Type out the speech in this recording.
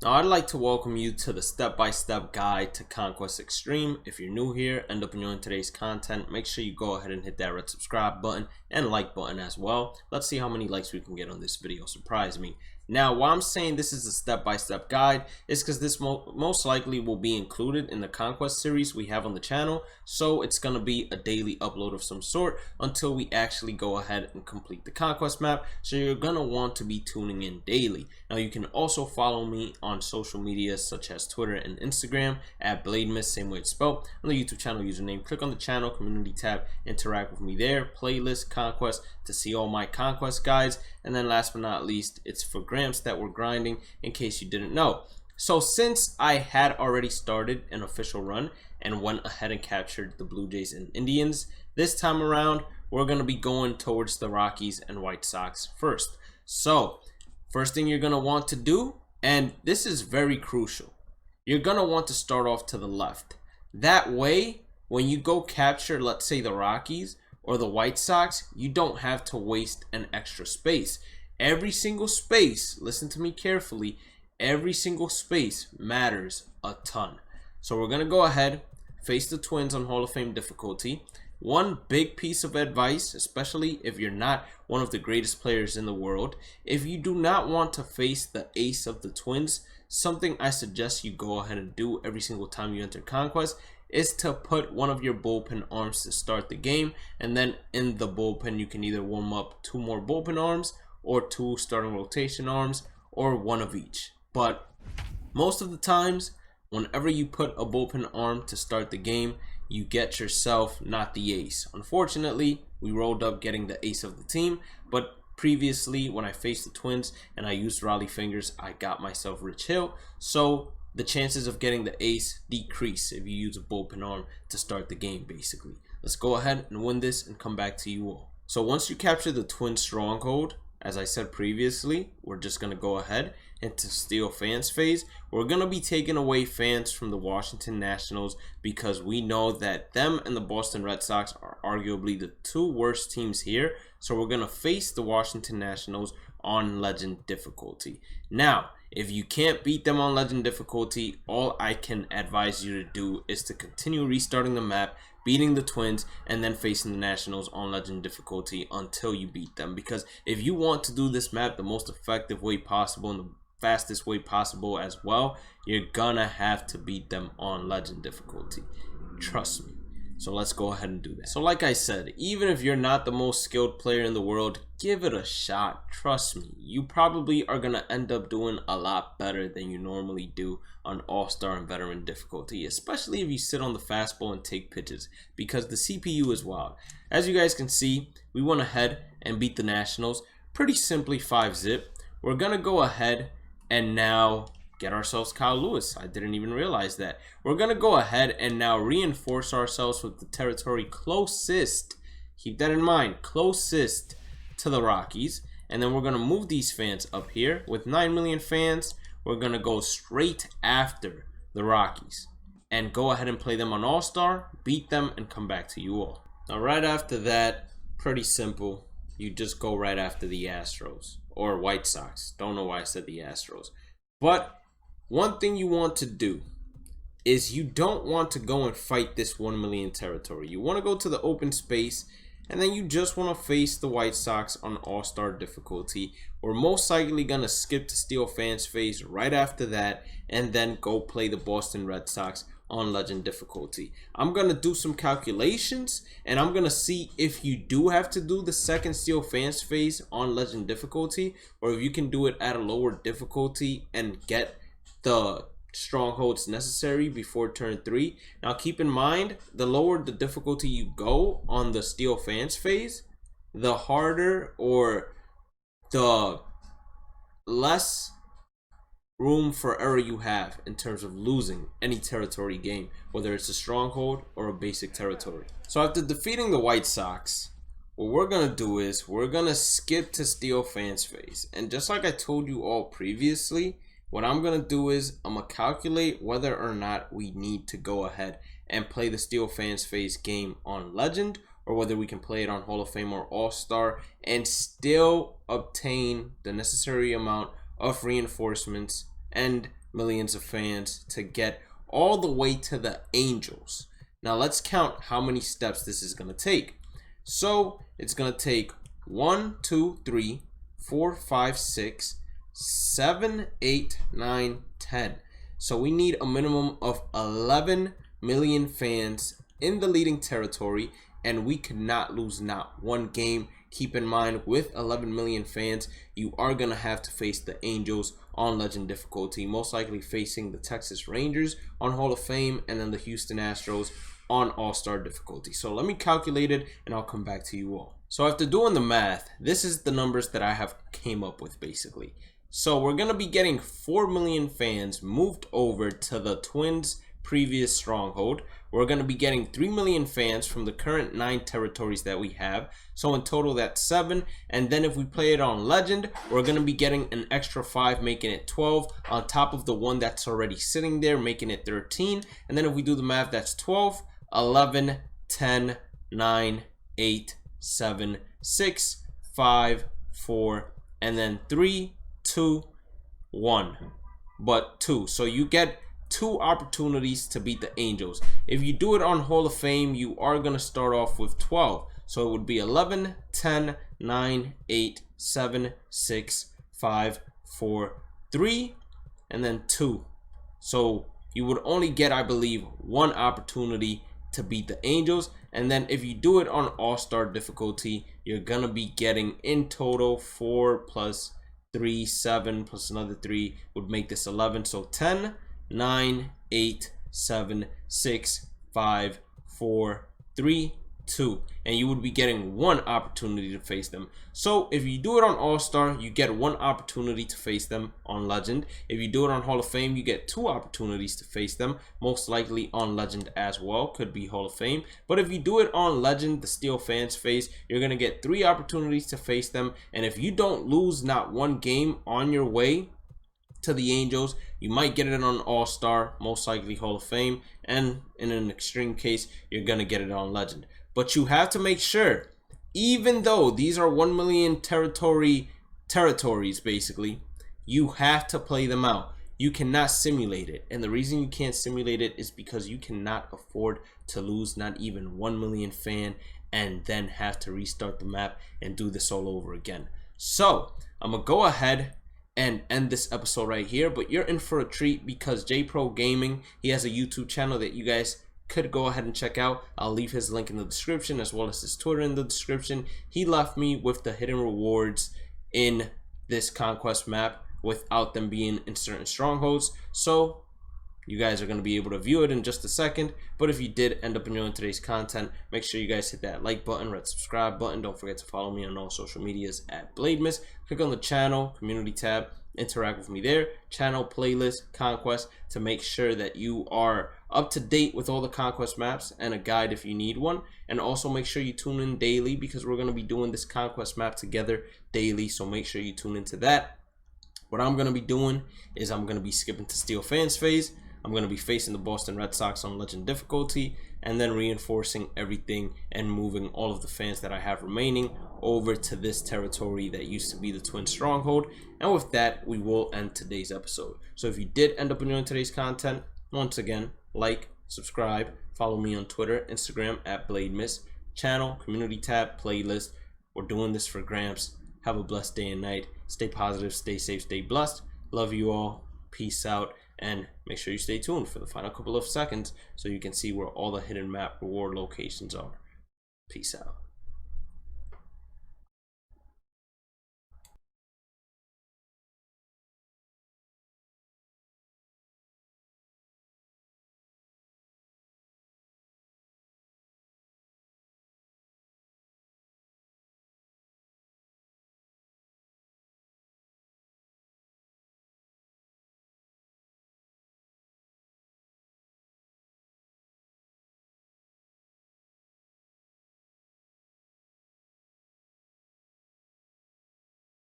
Now, I'd like to welcome you to the step-by-step guide to Conquest Extreme. If you're new here and enjoying today's content, make sure you go ahead and hit that red subscribe button and like button as well. Let's see how many likes we can get on this video. Surprise me. Now, why I'm saying this is a step-by-step guide is because this most likely will be included in the Conquest series we have on the channel. So it's going to be a daily upload of some sort until we actually go ahead and complete the Conquest map. So you're going to want to be tuning in daily. Now, you can also follow me on social media such as Twitter and Instagram at BladeMist, same way it's spelled. On the YouTube channel username, click on the channel community tab, interact with me there, playlist Conquest to see all my Conquest guides. And then last but not least, it's for grams that we're grinding, in case you didn't know. So since I had already started an official run and went ahead and captured the Blue Jays and Indians, this time around we're going to be going towards the Rockies and White Sox first. So first thing you're going to want to do, and this is very crucial, you're going to want to start off to the left. That way, when you go capture, let's say the Rockies or the White Sox, you don't have to waste an extra space. Every single space, listen to me carefully, every single space matters a ton. So we're going to go ahead, face the Twins on Hall of Fame difficulty. One big piece of advice, especially if you're not one of the greatest players in the world, if you do not want to face the ace of the Twins, something I suggest you go ahead and do every single time you enter Conquest is to put one of your bullpen arms to start the game, and then in the bullpen you can either warm up 2 more bullpen arms or 2 starting rotation arms or 1 of each. But most of the times, whenever you put a bullpen arm to start the game, you get yourself not the ace. Unfortunately, we rolled up getting the ace of the team, but previously when I faced the Twins and I used Raleigh fingers, I got myself Rich Hill. So the chances of getting the ace decrease if you use a bullpen arm to start the game, basically. Let's go ahead and win this and come back to you all. So once you capture the Twins stronghold, as I said previously, we're just going to go ahead into steal fans phase. We're going to be taking away fans from the Washington Nationals because we know that them and the Boston Red Sox are arguably the 2 worst teams here. So we're going to face the Washington Nationals on Legend difficulty. Now, if you can't beat them on Legend difficulty, all I can advise you to do is to continue restarting the map, beating the Twins, and then facing the Nationals on Legend difficulty until you beat them. Because if you want to do this map the most effective way possible and the fastest way possible as well, you're gonna have to beat them on Legend difficulty. Trust me. So let's go ahead and do that. So like I said, even if you're not the most skilled player in the world, give it a shot. Trust me, you probably are going to end up doing a lot better than you normally do on All-Star and Veteran difficulty, especially if you sit on the fastball and take pitches, because the CPU is wild. As you guys can see, we went ahead and beat the Nationals pretty simply 5-zip. We're going to go ahead and now get ourselves Kyle Lewis. I didn't even realize that. We're going to go ahead and now reinforce ourselves with the territory closest, keep that in mind, closest to the Rockies. And then we're going to move these fans up here. With 9 million fans, we're going to go straight after the Rockies and go ahead and play them on All-Star, beat them, and come back to you all. Now, right after that, pretty simple. You just go right after the Astros or White Sox. Don't know why I said the Astros. But one thing you want to do is you don't want to go and fight this 1 million territory. You want to go to the open space, and then you just want to face the White Sox on All-Star difficulty. We're most likely going to skip to steal fans phase right after that, and then go play the Boston Red Sox on Legend difficulty. I'm going to do some calculations, and I'm going to see if you do have to do the second steal fans phase on Legend difficulty, or if you can do it at a lower difficulty and get the strongholds necessary before turn 3. Now keep in mind, the lower the difficulty you go on the steal fans phase, the harder or the less room for error you have in terms of losing any territory game, whether it's a stronghold or a basic territory. So after defeating the White Sox, what we're going to do is we're going to skip to steal fans phase. And just like I told you all previously, what I'm going to do is I'm going to calculate whether or not we need to go ahead and play the Steel Fans phase game on Legend, or whether we can play it on Hall of Fame or All-Star and still obtain the necessary amount of reinforcements and millions of fans to get all the way to the Angels. Now let's count how many steps this is going to take. So it's going to take 1, 2, 3, 4, 5, 6, 7, 8, 9, 10. So we need a minimum of 11 million fans in the leading territory, and we could not lose not one game. Keep in mind, with 11 million fans, you are going to have to face the Angels on Legend difficulty, most likely facing the Texas Rangers on Hall of Fame, and then the Houston Astros on All-Star difficulty. So let me calculate it, and I'll come back to you all. So after doing the math, this is the numbers that I have came up with basically. So we're going to be getting 4 million fans moved over to the Twins' previous stronghold. We're going to be getting 3 million fans from the current 9 territories that we have. So in total, that's 7. And then if we play it on Legend, we're going to be getting an extra 5, making it 12, on top of the one that's already sitting there, making it 13. And then if we do the math, that's 12, 11, 10, 9, 8, 7, 6, 5, 4, and then 3, 2, 1. But 2. So you get 2 opportunities to beat the Angels. If you do it on Hall of Fame, you are going to start off with 12. So it would be 11, 10, 9, 8, 7, 6, 5, 4, 3, and then 2. So you would only get, I believe, 1 opportunity to beat the Angels. And then if you do it on All-Star difficulty, you're going to be getting in total 4 plus 3, 7 plus another 3 would make this 11. So 10, 9, 8, 7, 6, 5, 4, 3, 2. And you would be getting 1 opportunity to face them. So if you do it on All-Star, you get 1 opportunity to face them on Legend. If you do it on Hall of Fame, you get 2 opportunities to face them, most likely on Legend as well, could be Hall of Fame. But if you do it on Legend, the Steel fans face, you're going to get 3 opportunities to face them. And if you don't lose not one game on your way to the Angels, you might get it on All-Star, most likely Hall of Fame, and in an extreme case, you're going to get it on Legend. But you have to make sure, even though these are 1 million territories basically, you have to play them out. You cannot simulate it. And the reason you can't simulate it is because you cannot afford to lose not even 1 million fan and then have to restart the map and do this all over again. So I'm going to go ahead and end this episode right here, but you're in for a treat because JPro Gaming, he has a YouTube channel that you guys could go ahead and check out. I'll leave his link in the description as well as his Twitter in the description. He left me with the hidden rewards in this Conquest map without them being in certain strongholds. So you guys are going to be able to view it in just a second. But if you did end up enjoying today's content, make sure you guys hit that like button, red subscribe button. Don't forget to follow me on all social medias at BladeMiss. Click on the channel community tab, interact with me there, channel, playlist, Conquest, to make sure that you are up to date with all the Conquest maps and a guide if you need one. And also make sure you tune in daily because we're going to be doing this Conquest map together daily, so make sure you tune into that. What I'm going to be doing is I'm going to be skipping to Steel fans phase. I'm going to be facing the Boston Red Sox on Legend difficulty, and then reinforcing everything and moving all of the fans that I have remaining over to this territory that used to be the Twin Stronghold. And with that, we will end today's episode. So if you did end up enjoying today's content, once again, like, subscribe, follow me on Twitter, Instagram at BladeMiss, channel, community tab, playlist. We're doing this for Gramps. Have a blessed day and night. Stay positive, stay safe, stay blessed. Love you all. Peace out. And make sure you stay tuned for the final couple of seconds so you can see where all the hidden map reward locations are. Peace out.